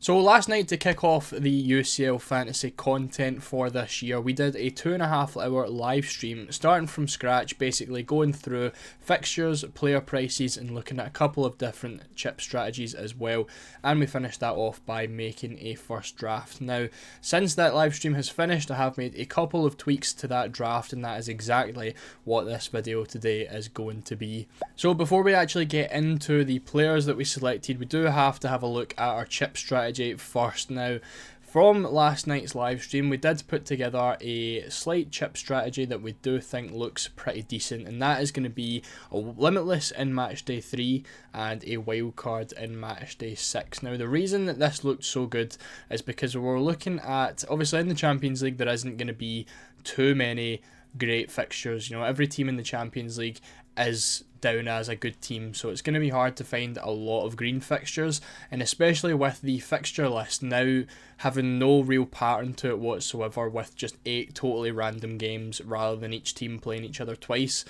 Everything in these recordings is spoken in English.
So last night, to kick off the UCL fantasy content for this year, we did a 2.5 hour live stream starting from scratch, basically going through fixtures, player prices and looking at a couple of different chip strategies as well, and we finished that off by making a first draft. Now, since that live stream has finished, I have made a couple of tweaks to that draft, and that is exactly what this video today is going to be. So before we actually get into the players that we selected, we do have to have a look at our chip strategy first. Now, from last night's live stream, we did put together a slight chip strategy that we do think looks pretty decent, and that is going to be a limitless in match day 3 and a wildcard in match day 6. Now, the reason that this looked so good is because we're looking at, obviously in the Champions League there isn't going to be too many great fixtures. You know, every team in the Champions League is down as a good team, so it's going to be hard to find a lot of green fixtures, and especially with the fixture list now having no real pattern to it whatsoever, with just 8 totally random games rather than each team playing each other twice.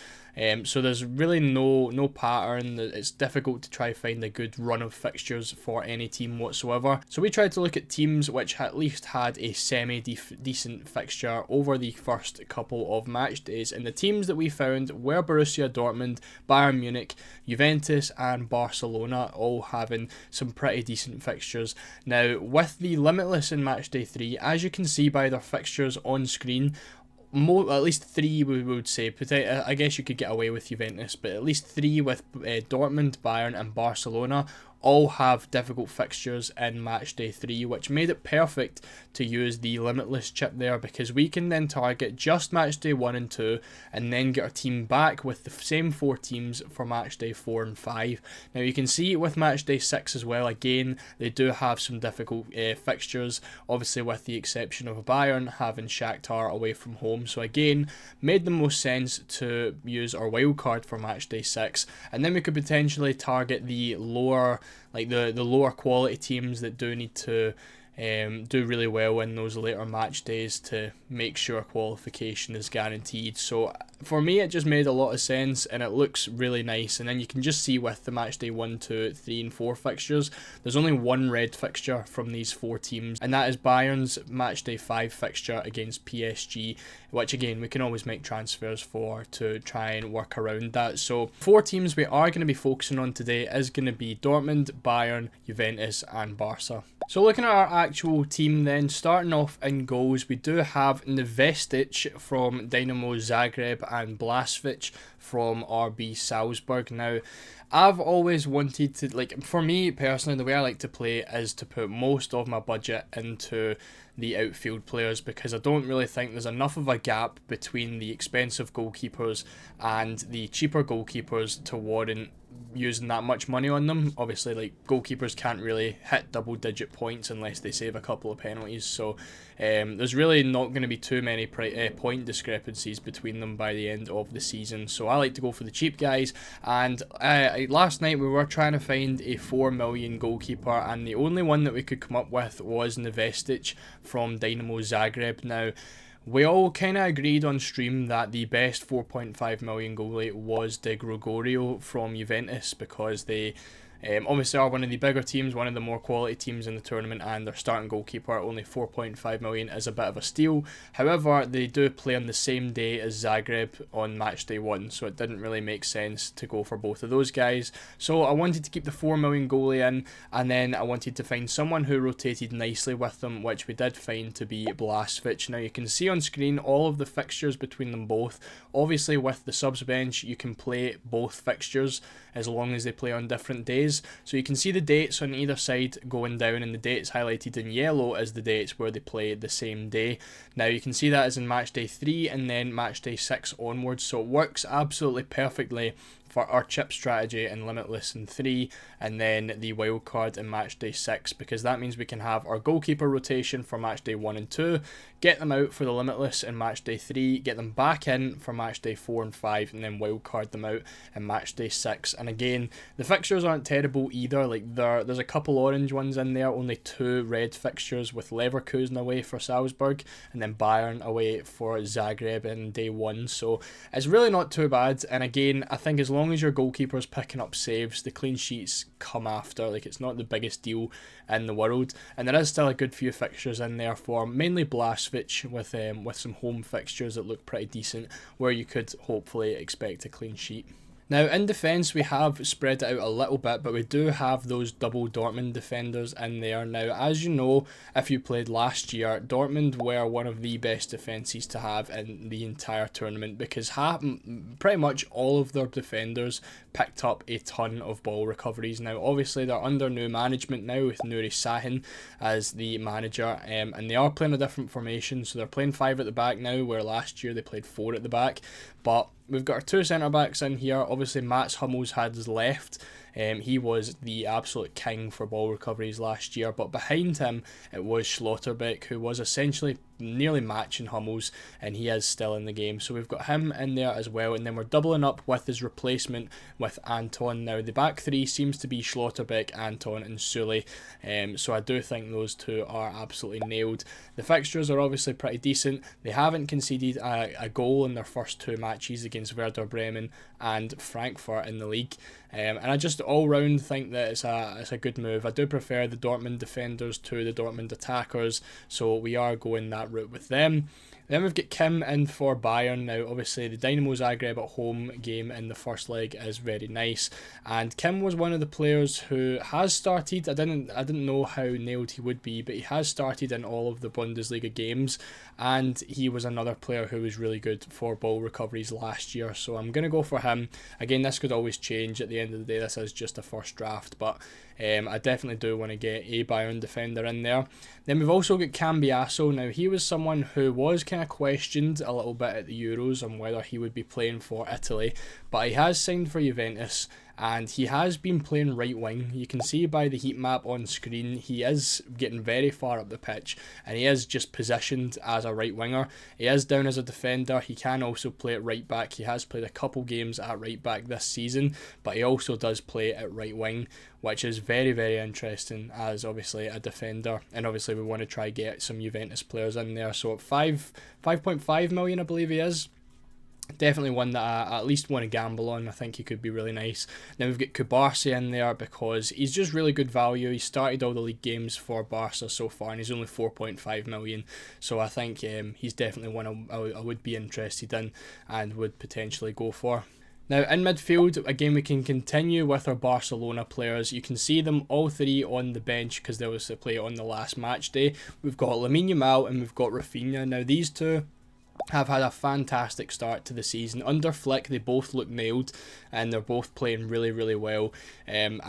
So there's really no pattern. It's difficult to try find a good run of fixtures for any team whatsoever. So we tried to look at teams which at least had a semi-decent fixture over the first couple of match days, and the teams that we found were Borussia Dortmund, Bayern Munich, Juventus and Barcelona, all having some pretty decent fixtures. Now, with the limitless in match day 3, as you can see by their fixtures on screen, at least 3 we would say. I guess you could get away with Juventus, but at least 3 with Dortmund, Bayern and Barcelona all have difficult fixtures in match day 3, which made it perfect to use the limitless chip there, because we can then target just match day 1 and 2 and then get our team back with the same 4 teams for match day 4 and 5. Now you can see with match day 6 as well, again they do have some difficult fixtures, obviously with the exception of Bayern having Shakhtar away from home. So again, made the most sense to use our wildcard for match day 6, and then we could potentially target the lower, like the lower quality teams that do need to do really well in those later match days to make sure qualification is guaranteed. So for me, it just made a lot of sense and it looks really nice. And then you can just see with the match day 1, 2, 3 and 4 fixtures, there's only one red fixture from these 4 teams, and that is Bayern's match day 5 fixture against PSG, which again we can always make transfers for to try and work around that. So 4 teams we are going to be focusing on today is going to be Dortmund, Bayern, Juventus and Barca. So looking at our actual team then, starting off in goals, we do have Nevestic from Dynamo Zagreb and Blažević from RB Salzburg. Now, I've always wanted to, like, for me personally, the way I like to play is to put most of my budget into the outfield players, because I don't really think there's enough of a gap between the expensive goalkeepers and the cheaper goalkeepers to warrant using that much money on them. Obviously, like, goalkeepers can't really hit double-digit points unless they save a couple of penalties, so there's really not going to be too many point discrepancies between them by the end of the season. So I like to go for the cheap guys, and last night we were trying to find a 4 million goalkeeper, and the only one that we could come up with was Nevestic from Dynamo Zagreb. Now, we all kind of agreed on stream that the best 4.5 million goalie was De Gregorio from Juventus, because they obviously are one of the bigger teams, one of the more quality teams in the tournament, and their starting goalkeeper at only 4.5 million is a bit of a steal. However, they do play on the same day as Zagreb on match day 1, so it didn't really make sense to go for both of those guys. So I wanted to keep the 4 million goalie in, and then I wanted to find someone who rotated nicely with them, which we did find to be Blažević. Now you can see on screen all of the fixtures between them both. Obviously with the subs bench you can play both fixtures as long as they play on different days. So you can see the dates on either side going down, and the dates highlighted in yellow as the dates where they play the same day. Now you can see that as in match day 3 and then match day 6 onwards, so it works absolutely perfectly for our chip strategy in Limitless in 3 and then the wildcard in match day 6, because that means we can have our goalkeeper rotation for match day 1 and 2, get them out for the Limitless in match day 3, get them back in for match day 4 and 5, and then wildcard them out in match day 6. And again, the fixtures aren't terrible either. Like, there's a couple orange ones in there, only 2 red fixtures with Leverkusen away for Salzburg and then Bayern away for Zagreb in day 1, so it's really not too bad. And again, I think as long long as your goalkeeper's picking up saves, the clean sheets come after. Like, it's not the biggest deal in the world, and there is still a good few fixtures in there for mainly Blasvich with some home fixtures that look pretty decent, where you could hopefully expect a clean sheet. Now, in defence, we have spread it out a little bit, but we do have those double Dortmund defenders in there. Now, as you know, if you played last year, Dortmund were one of the best defences to have in the entire tournament, because pretty much all of their defenders picked up a ton of ball recoveries. Now, obviously, they're under new management now with Nuri Sahin as the manager, and they are playing a different formation, so they're playing 5 at the back now, where last year they played 4 at the back. But we've got our 2 centre-backs in here. Obviously, Mats Hummels has left. He was the absolute king for ball recoveries last year, but behind him it was Schlotterbeck, who was essentially nearly matching Hummels, and he is still in the game. So we've got him in there as well, and then we're doubling up with his replacement with Anton. Now, the back 3 seems to be Schlotterbeck, Anton and Sule, so I do think those 2 are absolutely nailed. The fixtures are obviously pretty decent. They haven't conceded a goal in their first 2 matches against Werder Bremen and Frankfurt in the league, and I just all round think that it's a good move. I do prefer the Dortmund defenders to the Dortmund attackers, so we are going that route with them. Then we've got Kim in for Bayern. Now, obviously, the Dynamo Zagreb at home game in the first leg is very nice, and Kim was one of the players who has started. I didn't know how nailed he would be, but he has started in all of the Bundesliga games, and he was another player who was really good for ball recoveries last year, so I'm going to go for him. Again, this could always change at the end of the day. This is just a first draft, but I definitely do want to get a Bayern defender in there. Then we've also got Cambiaso. Now, he was someone who was kind of questioned a little bit at the Euros on whether he would be playing for Italy, but he has signed for Juventus, and he has been playing right wing. You can see by the heat map on screen, he is getting very far up the pitch, and he is just positioned as a right winger. He is down as a defender. He can also play at right back. He has played a couple games at right back this season, but he also does play at right wing, which is very, very interesting as obviously a defender, and obviously we want to try get some Juventus players in there. So at 5.5 million, I believe he is. Definitely one that I at least want to gamble on. I think he could be really nice. Then we've got Kubarsi in there because he's just really good value. He started all the league games for Barca so far, and he's only 4.5 million. So I think he's definitely one I would be interested in and would potentially go for. Now, in midfield, again, we can continue with our Barcelona players. You can see them all 3 on the bench because they obviously play on the last match day. We've got Lamine Yamal and we've got Rafinha. Now, these 2 have had a fantastic start to the season. Under Flick, they both look nailed, and they're both playing really, really well. And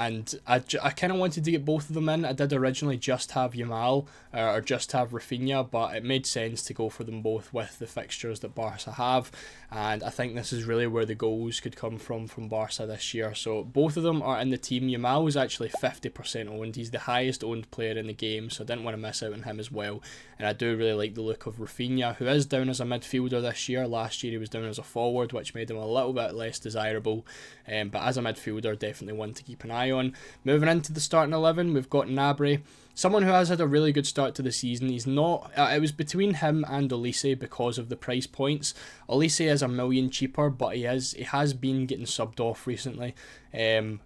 I kind of wanted to get both of them in. I did originally just have Yamal or just have Rafinha, but it made sense to go for them both with the fixtures that Barca have. And I think this is really where the goals could come from Barca this year. So both of them are in the team. Yamal is actually 50% owned. He's the highest owned player in the game, so I didn't want to miss out on him as well. And I do really like the look of Rafinha, who is down as a midfielder this year. Last year he was down as a forward, which made him a little bit less desirable. But as a midfielder, definitely one to keep an eye on. Moving into the starting 11, we've got Gnabry. Someone who has had a really good start to the season. He's not. It was between him and Olise because of the price points. Olise is $1 million cheaper, but he has been getting subbed off recently,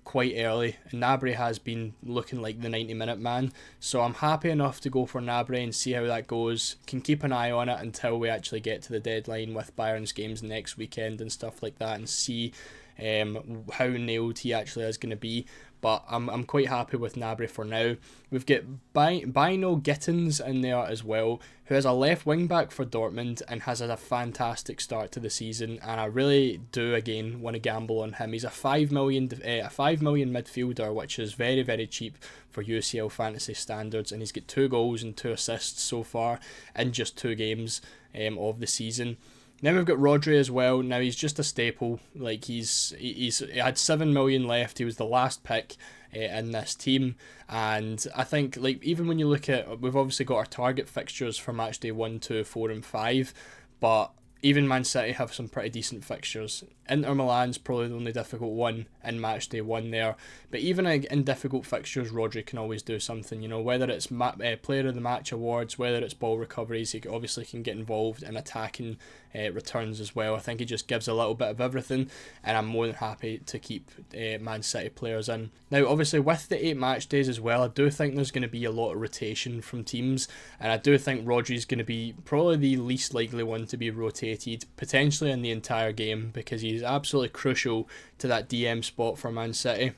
quite early. And Gnabry has been looking like the 90-minute man. So I'm happy enough to go for Gnabry and see how that goes. Can keep an eye on it until we actually get to the deadline with Bayern's games next weekend and stuff like that, and see how nailed he actually is going to be. But I'm quite happy with Gnabry for now. We've got Bino Gittins in there as well, who is a left wing back for Dortmund and has had a fantastic start to the season, and I really do again want to gamble on him. He's a 5 million midfielder, which is very, very cheap for UCL fantasy standards, and he's got 2 goals and 2 assists so far in just 2 games of the season. Then we've got Rodri as well. Now he's just a staple. Like he had 7 million left. He was the last pick in this team, and I think like even when you look at, we've obviously got our target fixtures for match day 1, 2, 4 and 5, but even Man City have some pretty decent fixtures. Inter Milan's probably the only difficult one in match day 1 there. But even in difficult fixtures, Rodri can always do something. You know, whether it's player of the match awards, whether it's ball recoveries, he obviously can get involved in attacking returns as well. I think he just gives a little bit of everything, and I'm more than happy to keep Man City players in. Now, obviously, with the 8 match days as well, I do think there's going to be a lot of rotation from teams, and I do think Rodri's going to be probably the least likely one to be rotated, potentially in the entire game, because he's absolutely crucial to that DM spot for Man City.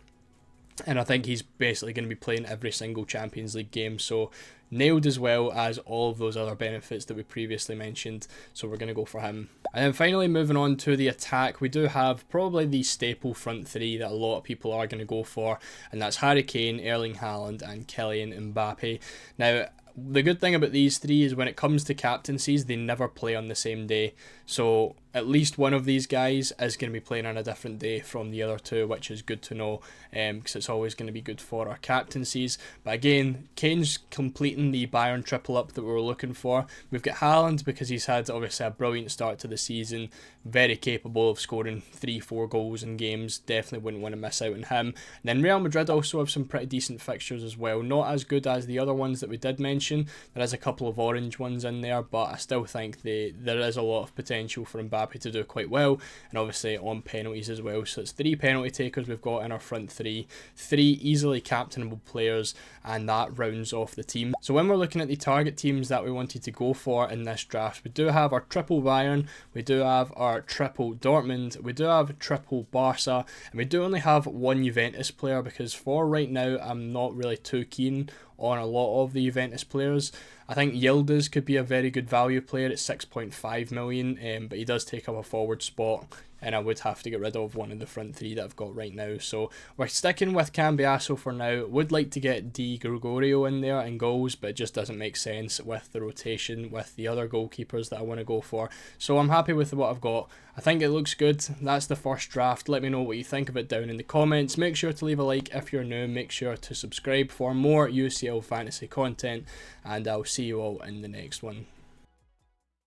And I think he's basically going to be playing every single Champions League game, so nailed, as well as all of those other benefits that we previously mentioned, so we're going to go for him. And then finally, moving on to the attack, we do have probably the staple front three that a lot of people are going to go for, and that's Harry Kane, Erling Haaland and Kylian Mbappe. Now, the good thing about these three is when it comes to captaincies, they never play on the same day. So at least one of these guys is going to be playing on a different day from the other two, which is good to know, because it's always going to be good for our captaincies. But again, Kane's completing the Bayern triple up that we were looking for. We've got Haaland because he's had obviously a brilliant start to the season, very capable of scoring 3-4 goals in games. Definitely wouldn't want to miss out on him. And then Real Madrid also have some pretty decent fixtures as well. Not as good as the other ones that we did mention. There is a couple of orange ones in there, but I still think there is a lot of potential for Mbappe to do quite well, and obviously on penalties as well. So it's 3 penalty takers we've got in our front three, 3 easily captainable players, and that rounds off the team. So when we're looking at the target teams that we wanted to go for in this draft, we do have our triple Bayern, we do have our triple Dortmund, we do have triple Barca, and we do only have 1 Juventus player, because for right now I'm not really too keen on a lot of the Juventus players. I think Yildiz could be a very good value player at 6.5 million, but he does take up a forward spot, and I would have to get rid of one of the front three that I've got right now. So we're sticking with Cambiasso for now. Would like to get Di Gregorio in there in goals, but it just doesn't make sense with the rotation with the other goalkeepers that I want to go for. So I'm happy with what I've got. I think it looks good. That's the first draft. Let me know what you think of it down in the comments. Make sure to leave a like if you're new. Make sure to subscribe for more UCL fantasy content, and I'll see you all in the next one.